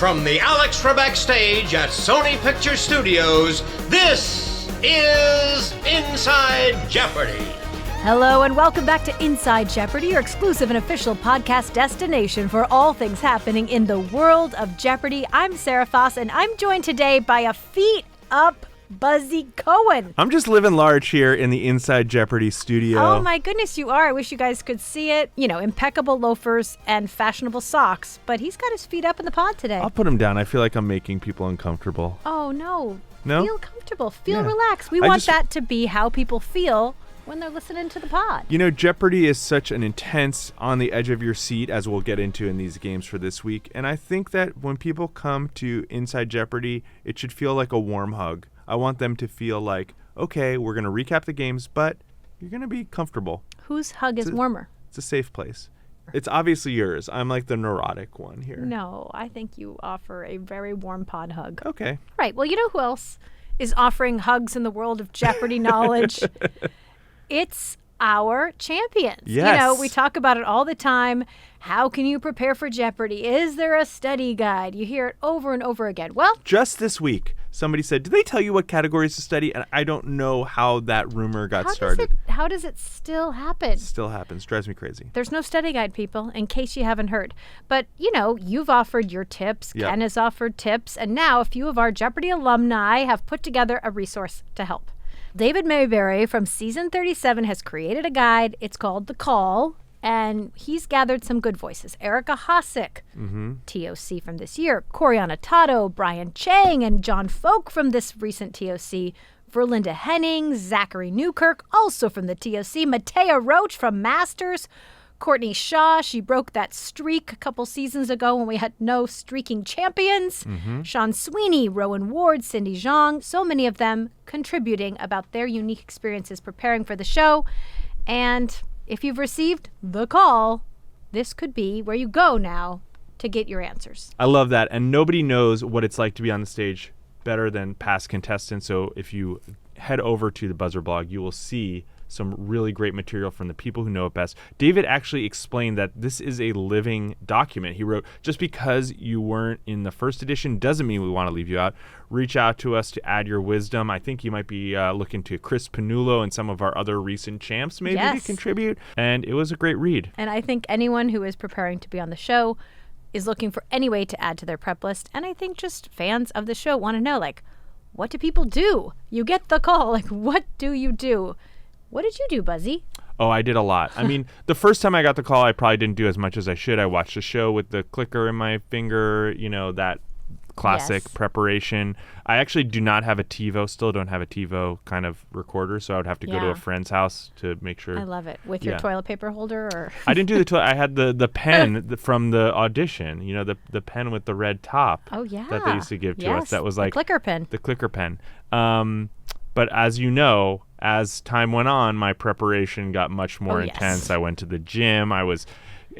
From the Alex Trebek stage at Sony Picture Studios, this is Inside Jeopardy! Hello and welcome back to Inside Jeopardy, your exclusive and official podcast destination for all things happening in the world of Jeopardy! I'm Sarah Foss, and I'm joined today by a feet-up Buzzy Cohen. I'm just living large here in the Inside Jeopardy studio. Oh my goodness, you are. I wish you guys could see it. You know, impeccable loafers and fashionable socks, but he's got his feet up in the pod today. I'll put him down. I feel like I'm making people uncomfortable. Oh, no. No? Feel comfortable. Feel Yeah. relaxed. We want that to be how people feel when they're listening to the pod. You know, Jeopardy is such an intense, on the edge of your seat, as we'll get into in these games for this week. And I think that when people come to Inside Jeopardy, it should feel like a warm hug. I want them to feel like, okay, we're going to recap the games, but you're going to be comfortable. Whose hug is warmer? It's a safe place. It's obviously yours. I'm like the neurotic one here. No, I think you offer a very warm pod hug. Okay. Right. Well, you know who else is offering hugs in the world of Jeopardy knowledge? It's our champions. Yes. You know, we talk about it all the time. How can you prepare for Jeopardy? Is there a study guide? You hear it over and over again. Well, just this week, somebody said, "Did they tell you what categories to study?" And I don't know how that rumor got started. How does it still happen? Still happens. Drives me crazy. There's no study guide, people, in case you haven't heard. But, you know, you've offered your tips. Yep. Ken has offered tips. And now a few of our Jeopardy alumni have put together a resource to help. David Mayberry from Season 37 has created a guide. It's called The Call. And he's gathered some good voices. Erica Hossack, TOC from this year. Coriana Tato, Brian Chang, and John Folk from this recent TOC. Verlinda Henning, Zachary Newkirk, also from the TOC. Matea Roach from Masters. Courtney Shaw, she broke that streak a couple seasons ago when we had no streaking champions. Sean Sweeney, Rowan Ward, Cindy Zhang, so many of them contributing about their unique experiences preparing for the show. And if you've received the call, this could be where you go now to get your answers. I love that. And nobody knows what it's like to be on the stage better than past contestants. So if you head over to the Buzzer blog, you will see some really great material from the people who know it best. David actually explained that this is a living document. He wrote, just because you weren't in the first edition doesn't mean we want to leave you out. Reach out to us to add your wisdom. I think you might be looking to Chris Panullo and some of our other recent champs maybe to contribute. And it was a great read. And I think anyone who is preparing to be on the show is looking for any way to add to their prep list. And I think just fans of the show want to know, like, what do people do? You get the call. Like, what do you do? What did you do, Buzzy? Oh, I did a lot. I mean, the first time I got the call, I probably didn't do as much as I should. I watched the show with the clicker in my finger, you know, that classic preparation. I actually do not have a TiVo, still don't have a TiVo kind of recorder, so I would have to go to a friend's house to make sure. I love it. With your toilet paper holder? Or I didn't do the toilet. I had the pen from the audition, you know, the pen with the red top. Oh, yeah. That they used to give to us. That was like the clicker pen. The clicker pen. But as you know, as time went on, my preparation got much more intense. I went to the gym. I was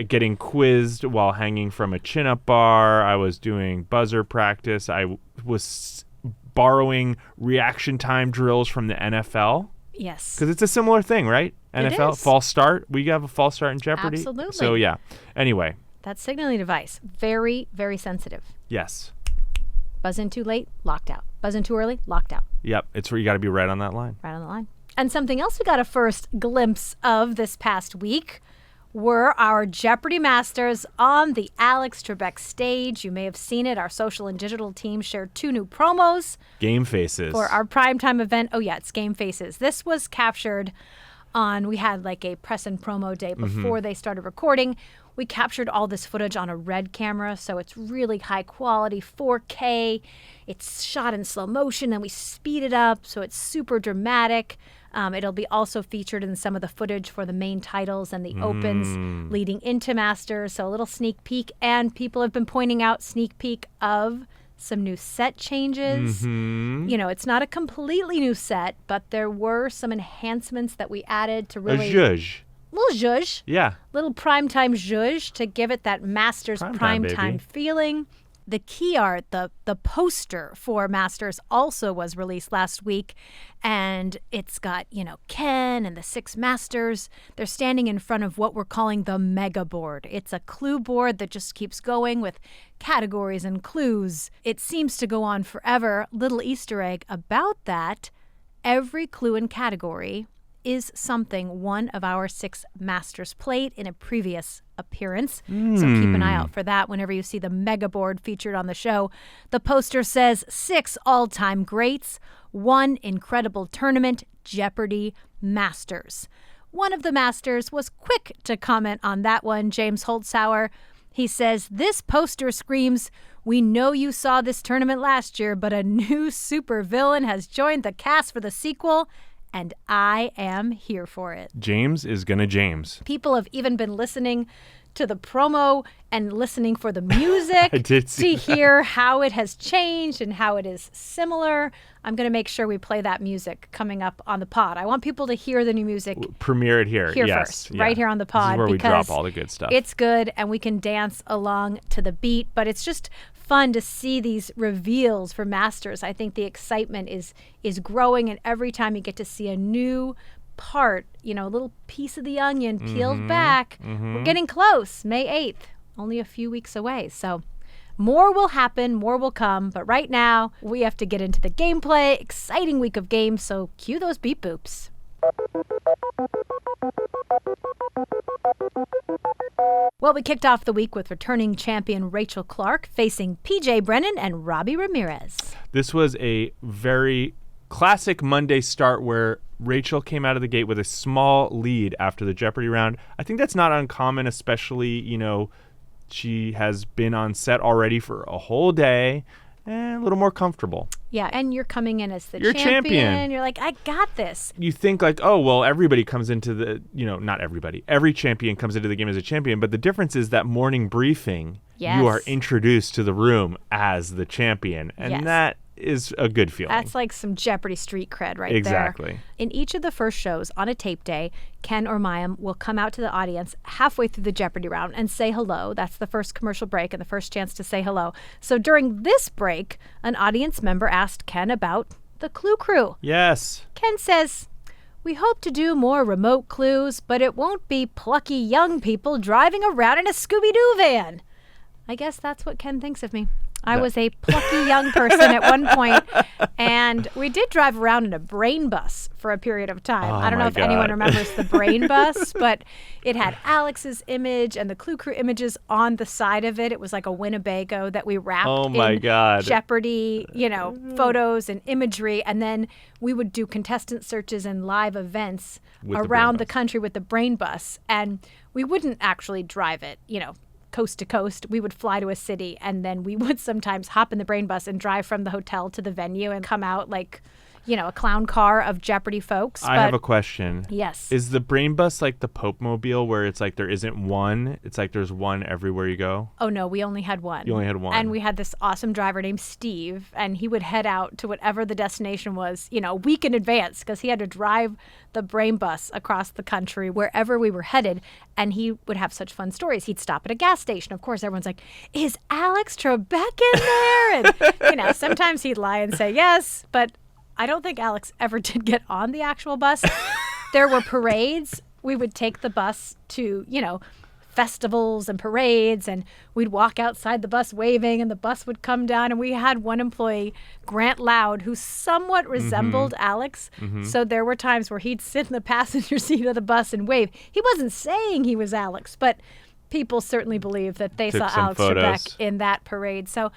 getting quizzed while hanging from a chin-up bar. I was doing buzzer practice. I was borrowing reaction time drills from the NFL. Yes. Because it's a similar thing, right? NFL, false start. We have a false start in Jeopardy. Absolutely. So, yeah. Anyway. That signaling device, very, very sensitive. Yes. Buzz in too late, locked out. Buzz in too early, locked out. Yep. It's where you got to be right on that line. Right on the line. And something else we got a first glimpse of this past week were our Jeopardy Masters on the Alex Trebek stage. You may have seen it. Our social and digital team shared 2 new promos. Game Faces. For our primetime event. Oh, yeah, it's Game Faces. This was captured on, we had like a press and promo day before they started recording. We captured all this footage on a Red camera, so it's really high quality, 4K. It's shot in slow motion, and we speed it up, so it's super dramatic. It'll be also featured in some of the footage for the main titles and the opens leading into Masters, so a little sneak peek. And people have been pointing out sneak peek of some new set changes. You know, it's not a completely new set, but there were some enhancements that we added to really... A zhuzh. Little zhuzh. Yeah. Little primetime zhuzh to give it that Masters primetime feeling. The key art, the poster for Masters also was released last week, and it's got, Ken and the 6 Masters. They're standing in front of what we're calling the mega board. It's a clue board that just keeps going with categories and clues. It seems to go on forever. Little Easter egg about that, every clue and category is something one of our 6 Masters played in a previous appearance. So keep an eye out for that whenever you see the mega board featured on the show. The poster says 6 all-time greats, 1 incredible tournament, Jeopardy Masters. One of the Masters was quick to comment on that one, James Holzhauer. He says, "This poster screams, we know you saw this tournament last year, but a new supervillain has joined the cast for the sequel, and I am here for it." James is gonna James. People have even been listening to the promo and listening for the music I did see to hear how it has changed and how it is similar. I'm going to make sure we play that music coming up on the pod. I want people to hear the new music Premiere it here. Yes. first, Yeah. right here on the pod. This is where we because drop all the good stuff. It's good, and we can dance along to the beat, but it's just fun to see these reveals for Masters. I think the excitement is growing, and every time you get to see a new part, a little piece of the onion peeled back. We're getting close. May 8th, only a few weeks away. So more will happen, more will come, but right now we have to get into the gameplay. Exciting week of games, so cue those beep boops. Well, we kicked off the week with returning champion Rachel Clark facing PJ Brennan and Robbie Ramirez. This was a very classic Monday start where Rachel came out of the gate with a small lead after the Jeopardy round. I think that's not uncommon, especially, she has been on set already for a whole day and a little more comfortable. Yeah, and you're coming in as You're champion. You're like, I got this. You think like, oh, well, everybody comes into the, not everybody. Every champion comes into the game as a champion. But the difference is that morning briefing, you are introduced to the room as the champion. And that is a good feeling. That's like some Jeopardy street cred right exactly. there. In each of the first shows on a tape day, Ken or Mayim will come out to the audience halfway through the Jeopardy round and say hello. That's the first commercial break and the first chance to say hello. So during this break, an audience member asked Ken about the Clue Crew. Yes. Ken says, "We hope to do more remote clues, but it won't be plucky young people driving around in a Scooby-Doo van." I guess that's what Ken thinks of me. I was a plucky young person at one point, and we did drive around in a brain bus for a period of time. I don't know if anyone remembers the brain bus, but it had Alex's image and the Clue Crew images on the side of it. It was like a Winnebago that we wrapped in Jeopardy, photos and imagery, and then we would do contestant searches and live events around the country with the brain bus, and we wouldn't actually drive it, coast to coast. We would fly to a city, and then we would sometimes hop in the brain bus and drive from the hotel to the venue and come out like, a clown car of Jeopardy folks. I have a question. Yes. Is the brain bus like the Pope Mobile where it's like there isn't one? It's like there's one everywhere you go? Oh, no, we only had one. You only had one. And we had this awesome driver named Steve, and he would head out to whatever the destination was, a week in advance, because he had to drive the brain bus across the country wherever we were headed, and he would have such fun stories. He'd stop at a gas station. Of course, everyone's like, "Is Alex Trebek in there?" And, sometimes he'd lie and say yes, but I don't think Alex ever did get on the actual bus. There were parades. We would take the bus to, festivals and parades, and we'd walk outside the bus waving, and the bus would come down, and we had one employee, Grant Loud, who somewhat resembled Alex. So there were times where he'd sit in the passenger seat of the bus and wave. He wasn't saying he was Alex, but people certainly believe that they saw Alex Trebek in that parade. So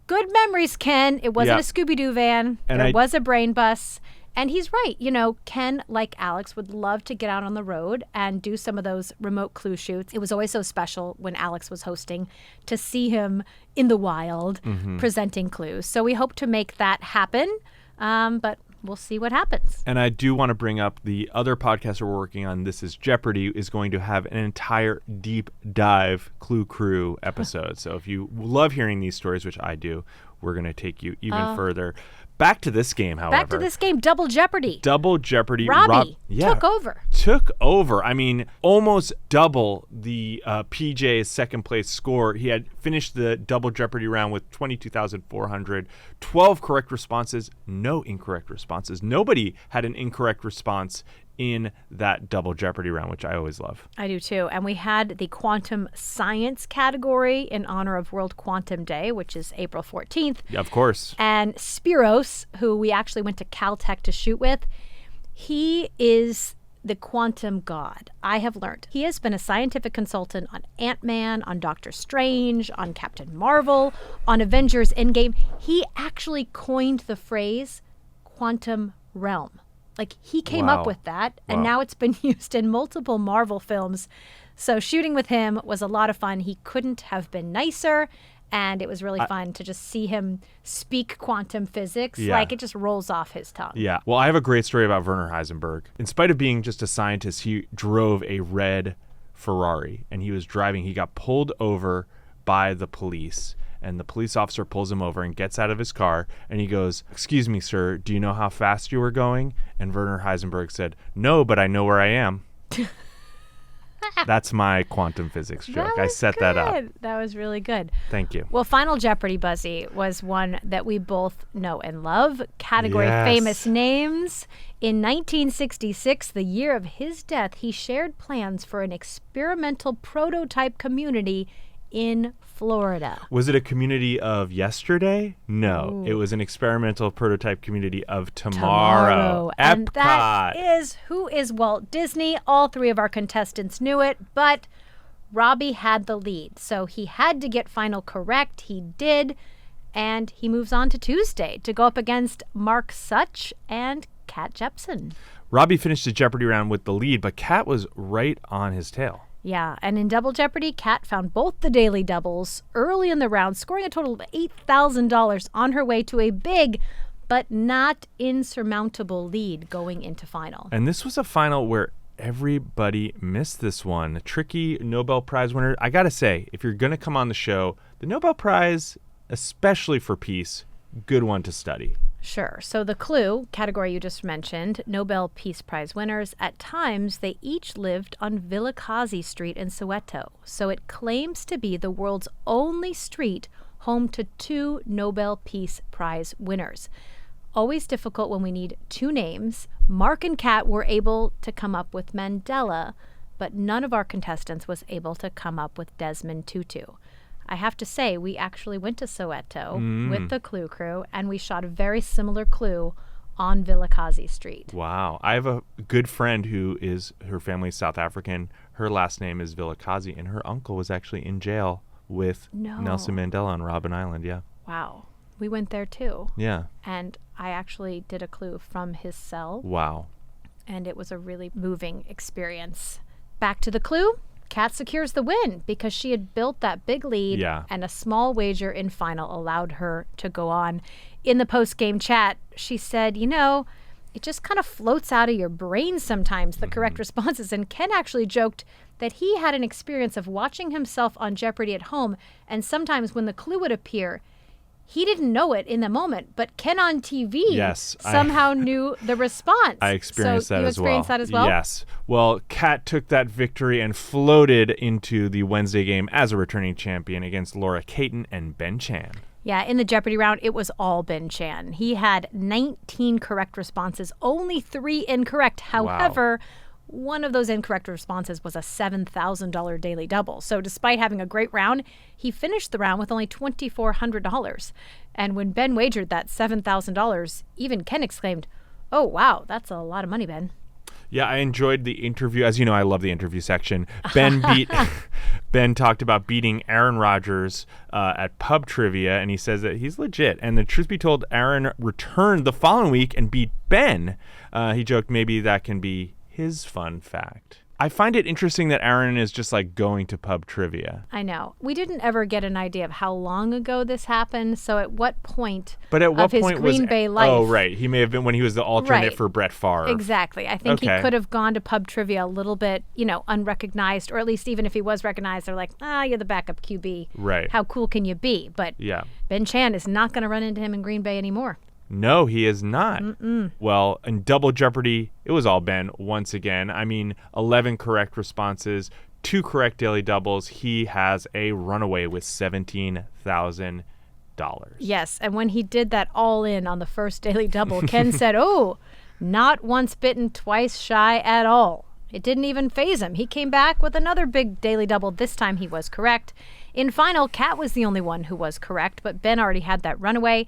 good memories, Ken. It wasn't a Scooby-Doo van. There was a brain bus. And he's right. Ken, like Alex, would love to get out on the road and do some of those remote clue shoots. It was always so special when Alex was hosting to see him in the wild presenting clues. So we hope to make that happen, but we'll see what happens. And I do want to bring up the other podcast we're working on, This is Jeopardy, is going to have an entire deep dive Clue Crew episode. So if you love hearing these stories, which I do, we're going to take you even further. Back to this game, however. Back to this game, Double Jeopardy. Double Jeopardy. Robbie took over. Took over. I mean, almost double the PJ's second place score. He had finished the Double Jeopardy round with 22,400, 12 correct responses, no incorrect responses. Nobody had an incorrect response in that Double Jeopardy round, which I always love. I do too. And we had the quantum science category in honor of World Quantum Day, which is April 14th. Yeah, of course. And Spiros, who we actually went to Caltech to shoot with, he is the quantum god. I have learned. He has been a scientific consultant on Ant-Man, on Doctor Strange, on Captain Marvel, on Avengers Endgame. He actually coined the phrase quantum realm. Like, he came up with that, and now it's been used in multiple Marvel films. So shooting with him was a lot of fun. He couldn't have been nicer, and it was really fun to just see him speak quantum physics. Yeah. Like, it just rolls off his tongue. Yeah. Well, I have a great story about Werner Heisenberg. In spite of being just a scientist, he drove a red Ferrari, and he was driving. He got pulled over by the police. And the police officer pulls him over and gets out of his car, and he goes, "Excuse me, sir, do you know how fast you were going?" And Werner Heisenberg said, "No, but I know where I am." That's my quantum physics joke. I set that up. That was really good. Thank you. Well, Final Jeopardy, Buzzy, was one that we both know and love. Category Yes. Famous Names. In 1966, the year of his death, he shared plans for an experimental prototype community in Florida. Was it a community of yesterday? No. It was an experimental prototype community of tomorrow. And Epcot. that is Who is Walt Disney? All three of our contestants knew it, but Robbie had the lead. So he had to get final correct. He did. And he moves on to Tuesday to go up against Mark Such and Kat Jepsen. Robbie finished the Jeopardy round with the lead, but Kat was right on his tail. Yeah, and in Double Jeopardy, Kat found both the daily doubles early in the round, scoring a total of $8,000 on her way to a big but not insurmountable lead going into final. And this was a final where everybody missed this one. Tricky Nobel Prize winner. I got to say, if you're going to come on the show, the Nobel Prize, especially for peace, good one to study. Sure. So the clue, category you just mentioned, Nobel Peace Prize winners, at times they each lived on Villakazi Street in Soweto. So it claims to be the world's only street home to two Nobel Peace Prize winners. Always difficult when we need two names. Mark and Kat were able to come up with Mandela, but none of our contestants was able to come up with Desmond Tutu. I have to say, we actually went to Soweto with the Clue crew, and we shot a very similar clue on Villakazi Street. Wow. I have a good friend who is, her family's South African. Her last name is Villakazi, and her uncle was actually in jail with Nelson Mandela on Robben Island. Yeah. Wow. We went there too. Yeah. And I actually did a clue from his cell. Wow. And it was a really moving experience. Back to the clue. Kat secures the win because she had built that big lead, and a small wager in final allowed her to go on. In the post-game chat, she said, you know, it just kind of floats out of your brain sometimes, the correct responses. And Ken actually joked that he had an experience of watching himself on Jeopardy at home, and sometimes when the clue would appear, he didn't know it in the moment, but Ken on TV somehow knew the response. I experienced so that you as well. experienced that as well? Yes. Well, Kat took that victory and floated into the Wednesday game as a returning champion against Laura Caton and Ben Chan. Yeah, in the Jeopardy round, it was all Ben Chan. He had 19 correct responses, only 3 incorrect. However, one of those incorrect responses was a $7,000 daily double. So despite having a great round, he finished the round with only $2,400. And when Ben wagered that $7,000, even Ken exclaimed, "Oh, wow, that's a lot of money, Ben." Yeah, I enjoyed the interview. As you know, I love the interview section. Ben talked about beating Aaron Rodgers at pub trivia, and he says that he's legit. And the truth be told, Aaron returned the following week and beat Ben. He joked maybe that can be his fun fact. I find it interesting that Aaron is just like going to pub trivia. I know. We didn't ever get an idea of how long ago this happened. So at what point of his Green Bay life? Oh, right. He may have been when he was the alternate for Brett Favre. Exactly. I think he could have gone to pub trivia a little bit, unrecognized, or at least even if he was recognized, they're like, you're the backup QB. Right. How cool can you be? But Ben Chan is not going to run into him in Green Bay anymore. No, he is not. Well, in Double Jeopardy, it was all Ben once again. I mean, 11 correct responses, 2 correct daily doubles. He has a runaway with $17,000. Yes, and when he did that all in on the first daily double, Ken said, "Oh, not once bitten, twice shy at all." It didn't even faze him. He came back with another big daily double. This time he was correct. In final, Kat was the only one who was correct, but Ben already had that runaway.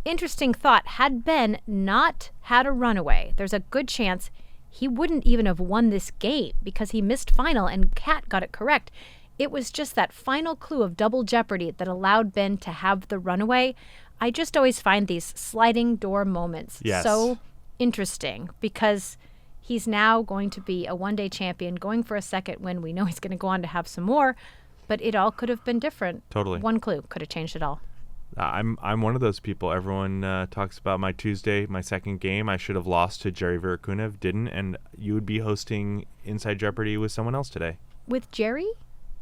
Interesting thought, had Ben not had a runaway, there's a good chance he wouldn't even have won this game because he missed final and Kat got it correct. It was just that final clue of Double Jeopardy that allowed Ben to have the runaway. I just always find these sliding door moments so interesting because he's now going to be a one-day champion, going for a second win. We know he's going to go on to have some more, but it all could have been different. Totally. One clue could have changed it all. I'm one of those people. Everyone talks about my Tuesday, my second game. I should have lost to Jerry Virakunev, didn't, and you would be hosting Inside Jeopardy with someone else today. With Jerry?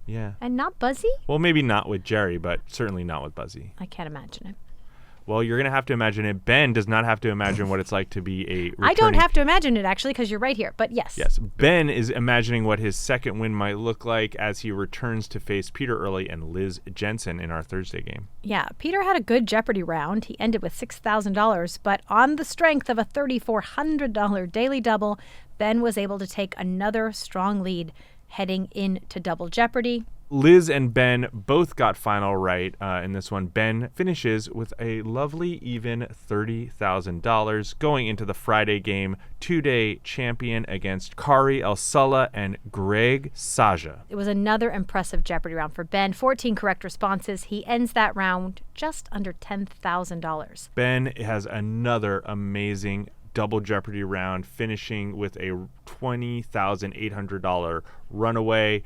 Yeah. And not Buzzy? Well, maybe not with Jerry, but certainly not with Buzzy. I can't imagine it. Well, you're going to have to imagine it. Ben does not have to imagine what it's like to be a returning... I don't have to imagine it, actually, because you're right here, but yes. Yes. Ben is imagining what his second win might look like as he returns to face Peter Early and Liz Jensen in our Thursday game. Yeah, Peter had a good Jeopardy round. He ended with $6,000, but on the strength of a $3,400 daily double, Ben was able to take another strong lead heading into Double Jeopardy. Liz and Ben both got final right in this one. Ben finishes with a lovely even $30,000 going into the Friday game, 2-day champion against Kari El-Sulla and Greg Saja. It was another impressive Jeopardy round for Ben. 14 correct responses. He ends that round just under $10,000. Ben has another amazing Double Jeopardy round, finishing with a $20,800 runaway.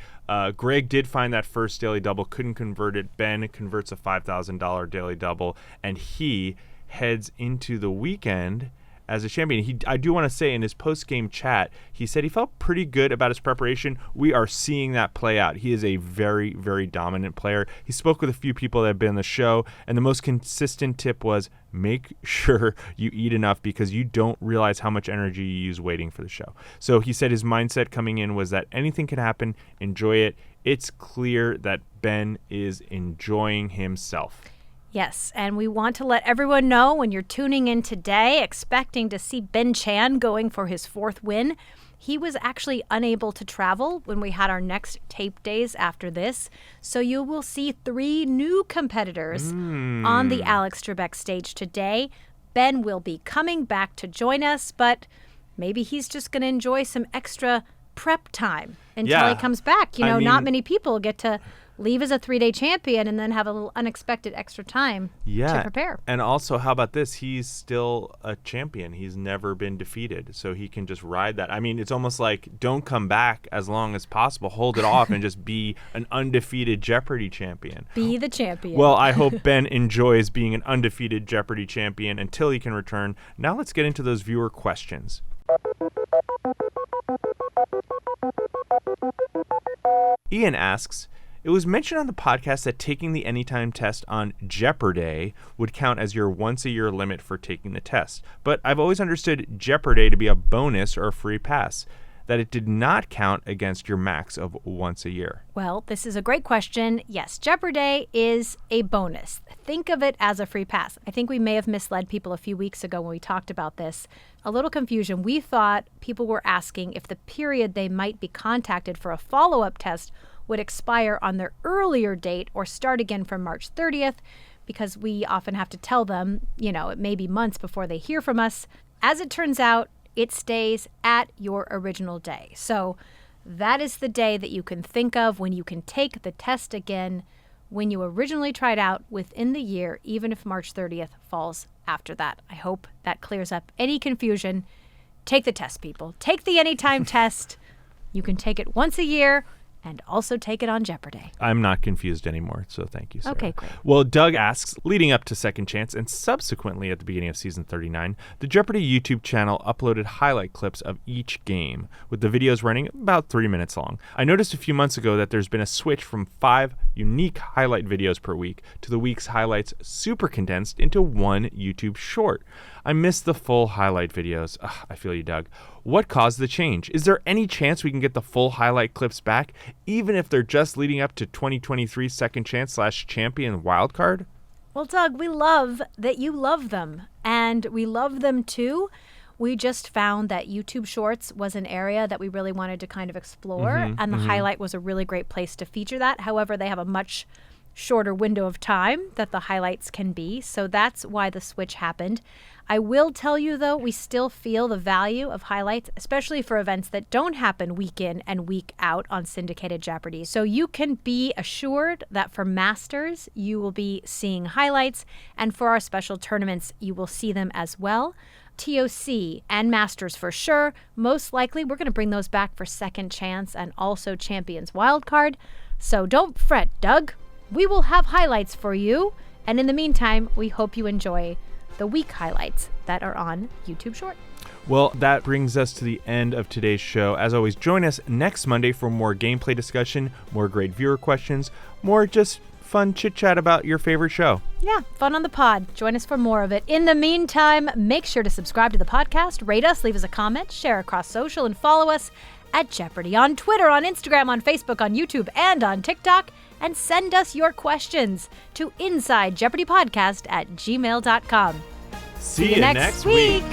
Greg did find that first daily double, couldn't convert it. Ben converts a $5,000 daily double, and he heads into the weekend as a champion. I do want to say in his post-game chat, he said he felt pretty good about his preparation. We are seeing that play out. He is a very, very dominant player. He spoke with a few people that have been on the show, and the most consistent tip was make sure you eat enough because you don't realize how much energy you use waiting for the show. So he said his mindset coming in was that anything can happen, enjoy it. It's clear that Ben is enjoying himself. Yes, and we want to let everyone know when you're tuning in today, expecting to see Ben Chan going for his 4th win, he was actually unable to travel when we had our next tape days after this. So you will see 3 new competitors on the Alex Trebek stage today. Ben will be coming back to join us, but maybe he's just going to enjoy some extra prep time until he comes back. Not many people get to leave as a 3-day champion and then have a little unexpected extra time to prepare. And also, how about this? He's still a champion. He's never been defeated, so he can just ride that. I mean, it's almost like don't come back as long as possible. Hold it off and just be an undefeated Jeopardy champion. Be the champion. Well, I hope Ben enjoys being an undefeated Jeopardy champion until he can return. Now let's get into those viewer questions. Ian asks, it was mentioned on the podcast that taking the Anytime test on Jeopardy would count as your once-a-year limit for taking the test. But I've always understood Jeopardy to be a bonus or a free pass, that it did not count against your max of once a year. Well, this is a great question. Yes, Jeopardy is a bonus. Think of it as a free pass. I think we may have misled people a few weeks ago when we talked about this. A little confusion. We thought people were asking if the period they might be contacted for a follow-up test would expire on their earlier date or start again from March 30th, because we often have to tell them, it may be months before they hear from us. As it turns out, it stays at your original day. So that is the day that you can think of when you can take the test again when you originally tried out within the year, even if March 30th falls after that. I hope that clears up any confusion. Take the test, people. Take the Anytime test. You can take it once a year and also take it on Jeopardy. I'm not confused anymore, so thank you, Sarah. Okay, great. Well, Doug asks, leading up to Second Chance and subsequently at the beginning of season 39, the Jeopardy YouTube channel uploaded highlight clips of each game, with the videos running about 3 minutes long. I noticed a few months ago that there's been a switch from 5 unique highlight videos per week to the week's highlights super condensed into one YouTube short. I miss the full highlight videos. Ugh, I feel you, Doug. What caused the change? Is there any chance we can get the full highlight clips back, even if they're just leading up to 2023 Second Chance / Champion Wildcard? Well, Doug, we love that you love them, and we love them too. We just found that YouTube Shorts was an area that we really wanted to kind of explore, and the highlight was a really great place to feature that. However, they have a much shorter window of time that the highlights can be, so that's why the switch happened. I will tell you, though, we still feel the value of highlights, especially for events that don't happen week in and week out on syndicated Jeopardy. So you can be assured that for Masters, you will be seeing highlights, and for our special tournaments, you will see them as well. TOC and Masters for sure. Most likely, we're going to bring those back for Second Chance and also Champions Wildcard. So don't fret, Doug. We will have highlights for you. And in the meantime, we hope you enjoy the week highlights that are on YouTube Short. Well, that brings us to the end of today's show. As always, join us next Monday for more gameplay discussion, more great viewer questions, more just fun chit-chat about your favorite show. Yeah, fun on the pod. Join us for more of it. In the meantime, make sure to subscribe to the podcast, rate us, leave us a comment, share across social, and follow us at Jeopardy on Twitter, on Instagram, on Facebook, on YouTube, and on TikTok. And send us your questions to InsideJeopardyPodcast@gmail.com. See you next week.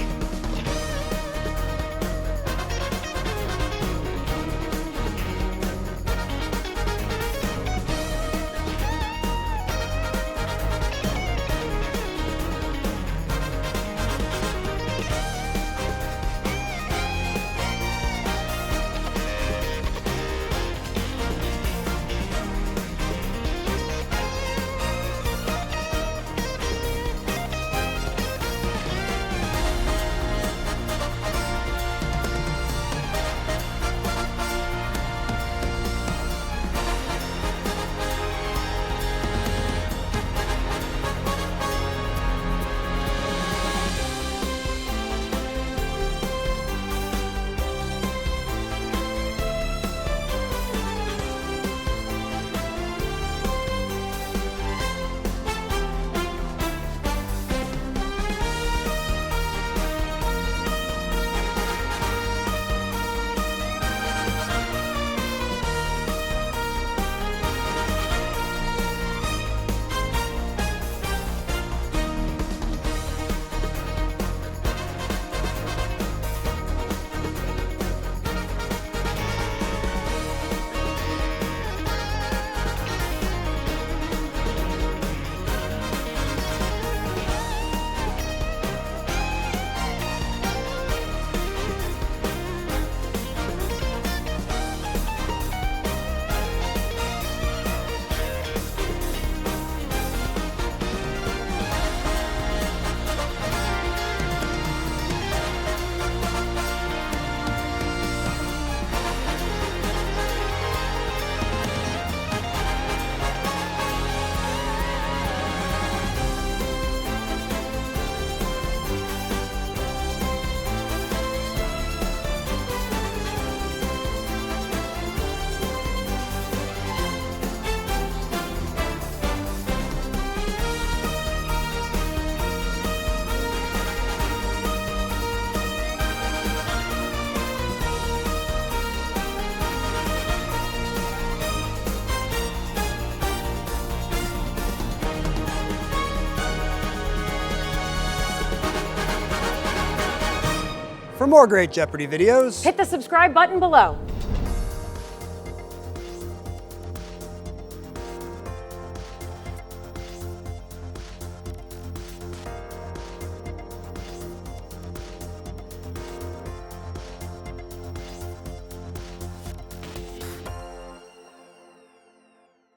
For more great Jeopardy videos, hit the subscribe button below.